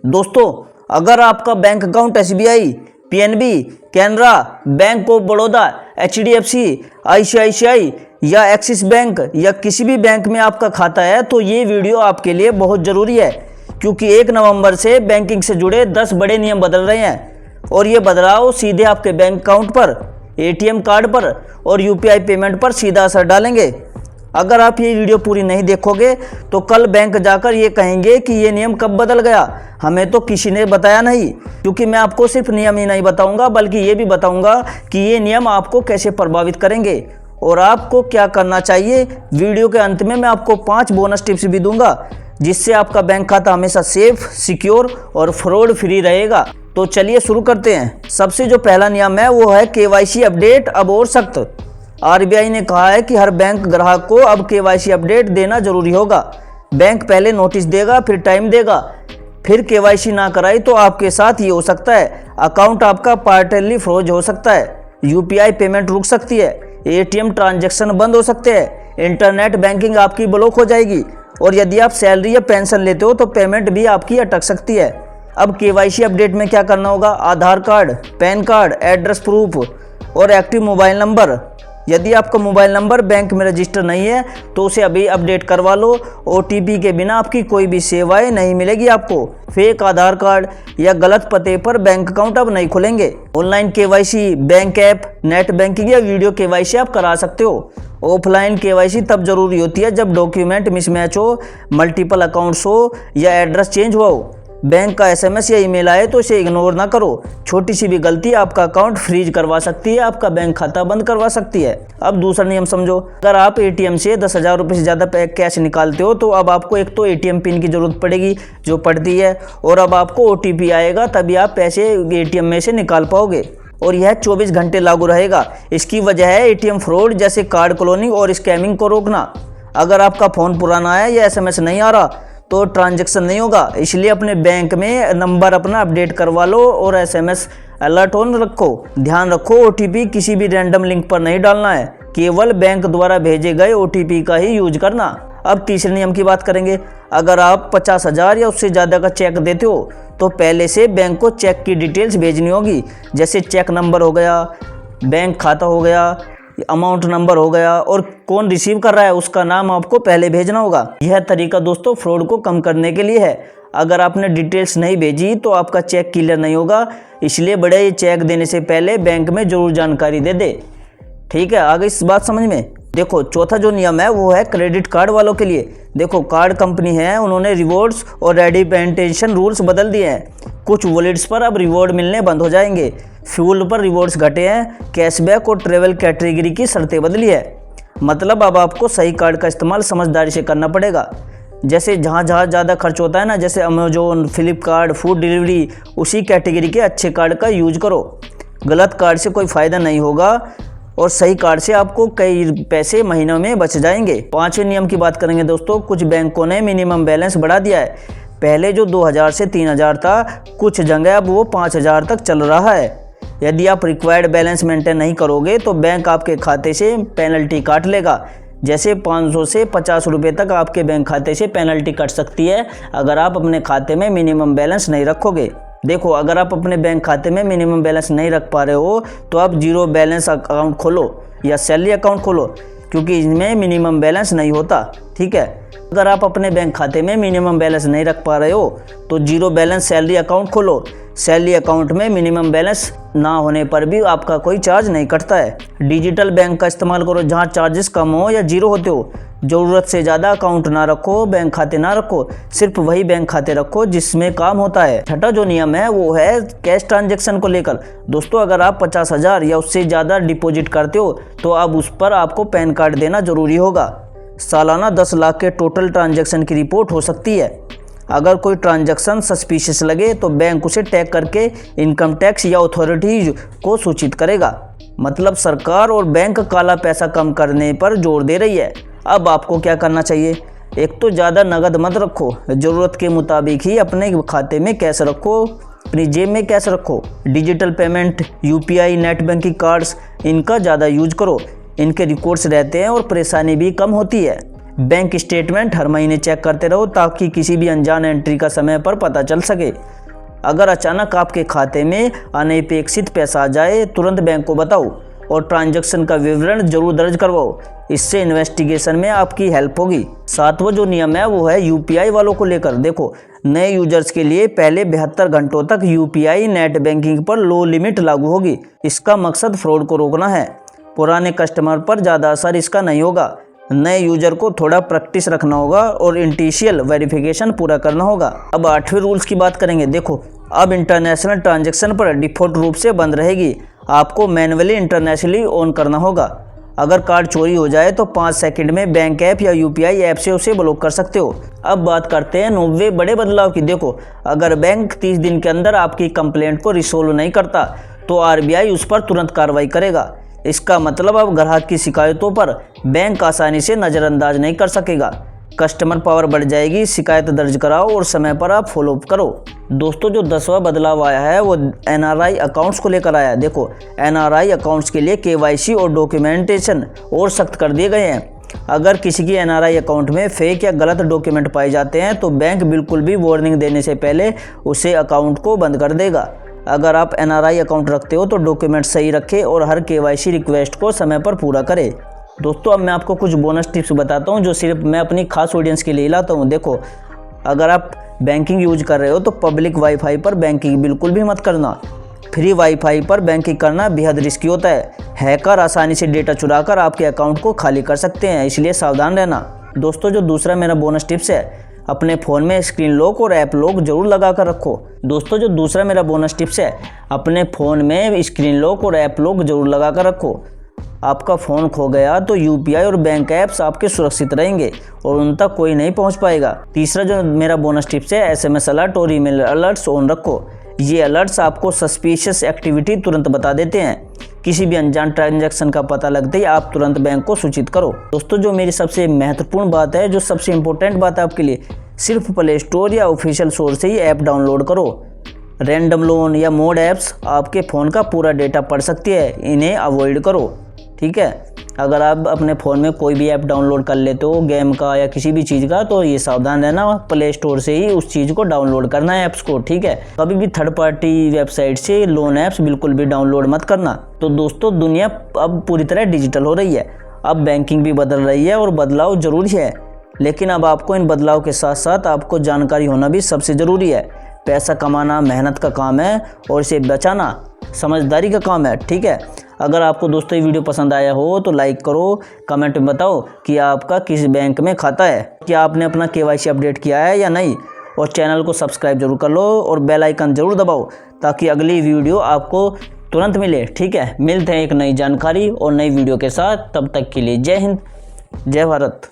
दोस्तों, अगर आपका bank account SBI, PNB, Canara, bank of Baroda, HDFC, ICICI या एक्सिस बैंक या किसी भी बैंक में आपका खाता है तो ये वीडियो आपके लिए बहुत ज़रूरी है, क्योंकि 1 नवंबर से बैंकिंग से जुड़े 10 बड़े नियम बदल रहे हैं और ये बदलाव सीधे आपके बैंक अकाउंट पर, एटीएम कार्ड पर और यूपीआई पेमेंट पर सीधा असर डालेंगे। अगर आप ये वीडियो पूरी नहीं देखोगे तो कल बैंक जाकर ये कहेंगे कि ये नियम कब बदल गया, हमें तो किसी ने बताया नहीं। क्योंकि मैं आपको सिर्फ नियम ही नहीं बताऊंगा बल्कि ये भी बताऊंगा कि ये नियम आपको कैसे प्रभावित करेंगे और आपको क्या करना चाहिए। वीडियो के अंत में मैं आपको 5 बोनस टिप्स भी दूंगा जिससे आपका बैंक खाता हमेशा सेफ, सिक्योर और फ्रॉड फ्री रहेगा। तो चलिए शुरू करते हैं। सबसे जो पहला नियम है वो है केवाईसी अपडेट अब और सख्त। आरबीआई ने कहा है कि हर बैंक ग्राहक को अब केवाईसी अपडेट देना जरूरी होगा। बैंक पहले नोटिस देगा, फिर टाइम देगा, फिर केवाईसी ना कराई तो आपके साथ ये हो सकता है, अकाउंट आपका पार्टली फ्रोज हो सकता है, यूपीआई पेमेंट रुक सकती है, एटीएम ट्रांजैक्शन बंद हो सकते हैं, इंटरनेट बैंकिंग आपकी ब्लॉक हो जाएगी और यदि आप सैलरी या पेंशन लेते हो तो पेमेंट भी आपकी अटक सकती है। अब केवाईसी अपडेट में क्या करना होगा? Aadhaar card, PAN card, address proof और एक्टिव मोबाइल नंबर। यदि आपका मोबाइल नंबर बैंक में रजिस्टर नहीं है तो उसे अभी अपडेट करवा लो। ओटीपी के बिना आपकी कोई भी सेवाएं नहीं मिलेगी आपको। फेक आधार कार्ड या गलत पते पर बैंक अकाउंट अब नहीं खुलेंगे। Online KYC, bank app, net banking या वीडियो केवाईसी आप करा सकते हो। ऑफलाइन केवाईसी तब जरूरी होती है जब डॉक्यूमेंट मिसमैच हो, मल्टीपल अकाउंट्स हो या एड्रेस चेंज हुआ हो। बैंक का एसएमएस या ईमेल आए तो इसे इग्नोर ना करो। छोटी सी भी गलती आपका अकाउंट फ्रीज करवा सकती है, आपका बैंक खाता बंद करवा सकती है। अब दूसरा नियम समझो। अगर आप एटीएम से 10,000 रुपये से ज़्यादा कैश निकालते हो तो अब आपको एक तो एटीएम पिन की ज़रूरत पड़ेगी जो पड़ती है, और अब आपको ओटीपी आएगा तभी आप पैसे एटीएम में से निकाल पाओगे और यह 24 घंटे लागू रहेगा। इसकी वजह है एटीएम फ्रॉड जैसे कार्ड क्लोनिंग और स्कैमिंग को रोकना। अगर आपका फ़ोन पुराना है या एसएमएस नहीं आ रहा तो ट्रांजैक्शन नहीं होगा, इसलिए अपने बैंक में नंबर अपना अपडेट करवा लो और एसएमएस अलर्ट ऑन रखो। ध्यान रखो, ओटीपी किसी भी रैंडम लिंक पर नहीं डालना है, केवल बैंक द्वारा भेजे गए ओटीपी का ही यूज करना। अब तीसरे नियम की बात करेंगे। अगर आप 50,000 या उससे ज़्यादा का चेक देते हो तो पहले से बैंक को चेक की डिटेल्स भेजनी होगी, जैसे चेक नंबर हो गया, बैंक खाता हो गया, अमाउंट नंबर हो गया और कौन रिसीव कर रहा है उसका नाम आपको पहले भेजना होगा। यह तरीका दोस्तों फ्रॉड को कम करने के लिए है। अगर आपने डिटेल्स नहीं भेजी तो आपका चेक क्लियर नहीं होगा, इसलिए बड़े चेक देने से पहले बैंक में जरूर जानकारी दे दे। ठीक है, आगे इस बात समझ में। देखो, चौथा जो नियम है वो है क्रेडिट कार्ड वालों के लिए। देखो, कार्ड कंपनी है, उन्होंने रिवॉर्ड्स और रेडिपेंटेशन रूल्स बदल दिए हैं। कुछ वॉलेट्स पर अब रिवॉर्ड मिलने बंद हो जाएंगे, फ्यूल पर रिवॉर्ड्स घटे हैं, कैशबैक और ट्रेवल कैटेगरी की शर्तें बदली है। मतलब अब आपको सही कार्ड का इस्तेमाल समझदारी से करना पड़ेगा। जैसे जहाँ ज़्यादा खर्च होता है ना, जैसे अमेजोन, फ्लिपकार्ट, फूड डिलीवरी, उसी कैटेगरी के अच्छे कार्ड का यूज करो। गलत कार्ड से कोई फ़ायदा नहीं होगा और सही कार्ड से आपको कई पैसे महीनों में बच जाएंगे। पांचवें नियम की बात करेंगे दोस्तों। कुछ बैंकों ने मिनिमम बैलेंस बढ़ा दिया है। पहले जो 2,000 से 3,000 था, कुछ जगह अब वो 5,000 तक चल रहा है। यदि आप रिक्वायर्ड बैलेंस मेंटेन नहीं करोगे तो बैंक आपके खाते से पेनल्टी काट लेगा। जैसे 500 से 50 रुपये तक आपके बैंक खाते से पेनल्टी कट सकती है अगर आप अपने खाते में मिनिमम बैलेंस नहीं रखोगे। देखो, अगर आप अपने बैंक खाते में मिनिमम बैलेंस नहीं रख पा रहे हो तो आप जीरो बैलेंस अकाउंट खोलो या सैलरी अकाउंट खोलो, क्योंकि इनमें मिनिमम बैलेंस नहीं होता। ठीक है, अगर आप अपने बैंक खाते में मिनिमम बैलेंस नहीं रख पा रहे हो तो जीरो बैलेंस सैलरी अकाउंट खोलो। सैलरी अकाउंट में मिनिमम बैलेंस ना होने पर भी आपका कोई चार्ज नहीं कटता है। डिजिटल बैंक का इस्तेमाल करो जहां चार्जेस कम हो या जीरो होते हो। ज़रूरत से ज़्यादा अकाउंट ना रखो, बैंक खाते ना रखो, सिर्फ वही बैंक खाते रखो जिसमें काम होता है। छठा जो नियम है वो है कैश ट्रांजैक्शन को लेकर। दोस्तों, अगर आप 50,000 या उससे ज़्यादा डिपॉजिट करते हो तो अब उस पर आपको पैन कार्ड देना जरूरी होगा। सालाना 10 लाख के टोटल ट्रांजैक्शन की रिपोर्ट हो सकती है। अगर कोई ट्रांजैक्शन सस्पिशियस लगे तो बैंक उसे टैग करके इनकम टैक्स या अथॉरिटीज को सूचित करेगा। मतलब सरकार और बैंक काला पैसा कम करने पर जोर दे रही है। अब आपको क्या करना चाहिए? एक तो ज़्यादा नगद मत रखो, ज़रूरत के मुताबिक ही अपने खाते में कैश रखो, अपनी जेब में कैश रखो। Digital payment, UPI, net banking cards, इनका ज़्यादा यूज करो। इनके रिकॉर्ड्स रहते हैं और परेशानी भी कम होती है। बैंक स्टेटमेंट हर महीने चेक करते रहो ताकि किसी भी अनजान एंट्री का समय पर पता चल सके। अगर अचानक आपके खाते में अनपेक्षित पैसा आ जाए तुरंत बैंक को बताओ और ट्रांजैक्शन का विवरण जरूर दर्ज करवाओ। इससे इन्वेस्टिगेशन में आपकी हेल्प होगी। सातवां जो नियम है वो है यूपीआई वालों को लेकर। देखो, नए यूजर्स के लिए पहले 72 घंटों तक यूपीआई नेट बैंकिंग पर लो लिमिट लागू होगी। इसका मकसद फ्रॉड को रोकना है। पुराने कस्टमर पर ज़्यादा असर इसका नहीं होगा। नए यूजर को थोड़ा प्रैक्टिस रखना होगा और इनिशियल वेरिफिकेशन पूरा करना होगा। अब 8वें रूल्स की बात करेंगे। देखो, अब इंटरनेशनल ट्रांजैक्शन पर डिफ़ॉल्ट रूप से बंद रहेगी। आपको मैन्युअली इंटरनेशनली ऑन करना होगा। अगर कार्ड चोरी हो जाए तो 5 सेकंड में बैंक ऐप या यूपीआई ऐप से उसे ब्लॉक कर सकते हो। अब बात करते हैं 90 बड़े बदलाव की। देखो, अगर बैंक 30 दिन के अंदर आपकी कंप्लेंट को रिसोल्व नहीं करता तो आरबीआई उस पर तुरंत कार्रवाई करेगा। इसका मतलब अब ग्राहक की शिकायतों पर बैंक आसानी से नज़रअंदाज नहीं कर सकेगा। कस्टमर पावर बढ़ जाएगी। शिकायत दर्ज कराओ और समय पर आप फॉलोअप करो। दोस्तों, जो 10वां बदलाव आया है वो एनआरआई अकाउंट्स को लेकर आया है। देखो, एनआरआई अकाउंट्स के लिए केवाईसी और डॉक्यूमेंटेशन और सख्त कर दिए गए हैं। अगर किसी की एनआरआई अकाउंट में फेक या गलत डॉक्यूमेंट पाए जाते हैं तो बैंक बिल्कुल भी वार्निंग देने से पहले उसे अकाउंट को बंद कर देगा। अगर आप एनआरआई अकाउंट रखते हो तो डॉक्यूमेंट सही रखें और हर केवाईसी रिक्वेस्ट को समय पर पूरा करें। दोस्तों, अब मैं आपको कुछ बोनस टिप्स बताता हूं जो सिर्फ मैं अपनी खास ऑडियंस के लिए लाता हूं। देखो, अगर आप बैंकिंग यूज कर रहे हो तो पब्लिक वाईफाई पर बैंकिंग बिल्कुल भी मत करना। फ्री वाईफाई पर बैंकिंग करना बेहद रिस्की होता है। हैकर आसानी से डेटा चुराकर आपके अकाउंट को खाली कर सकते हैं, इसलिए सावधान रहना। दोस्तों, जो दूसरा मेरा बोनस टिप्स है, अपने फ़ोन में स्क्रीन लॉक और ऐप लॉक जरूर लगा कर रखो। दोस्तों, जो दूसरा मेरा बोनस टिप्स है, अपने फ़ोन में स्क्रीन लॉक और ऐप लॉक जरूर लगा कर रखो। आपका फ़ोन खो गया तो यूपीआई और बैंक ऐप्स आपके सुरक्षित रहेंगे और उन तक कोई नहीं पहुंच पाएगा। तीसरा जो मेरा बोनस टिप्स है, एसएमएस अलर्ट और ईमेल अलर्ट्स ऑन रखो। ये अलर्ट्स आपको सस्पिशियस एक्टिविटी तुरंत बता देते हैं। किसी भी अनजान ट्रांजैक्शन का पता लगते ही आप तुरंत बैंक को सूचित करो। दोस्तों, जो मेरी सबसे महत्वपूर्ण बात है, जो सबसे इम्पोर्टेंट बात है आपके लिए, सिर्फ प्ले स्टोर या ऑफिशियल सोर्स से ही ऐप डाउनलोड करो। रैंडम लोन या मोड ऐप्स आपके फ़ोन का पूरा डेटा पढ़ सकती है, इन्हें अवॉइड करो। ठीक है, अगर आप अपने फ़ोन में कोई भी ऐप डाउनलोड कर लेते हो गेम का या किसी भी चीज़ का, तो ये सावधान रहना, प्ले स्टोर से ही उस चीज़ को डाउनलोड करना है ऐप्स को। ठीक है, कभी भी थर्ड पार्टी वेबसाइट से लोन ऐप्स बिल्कुल भी डाउनलोड मत करना। तो दोस्तों, दुनिया अब पूरी तरह डिजिटल हो रही है। अब बैंकिंग भी बदल रही है और बदलाव ज़रूरी है, लेकिन अब आपको इन बदलाव के साथ साथ आपको जानकारी होना भी सबसे ज़रूरी है। पैसा कमाना मेहनत का काम है और इसे बचाना समझदारी का काम है। ठीक है, अगर आपको दोस्तों ये वीडियो पसंद आया हो तो लाइक करो, कमेंट में बताओ कि आपका किस बैंक में खाता है, क्या आपने अपना केवाईसी अपडेट किया है या नहीं, और चैनल को सब्सक्राइब जरूर कर लो और बेल आइकन जरूर दबाओ ताकि अगली वीडियो आपको तुरंत मिले। ठीक है, मिलते हैं एक नई जानकारी और नई वीडियो के साथ। तब तक के लिए जय हिंद, जय भारत।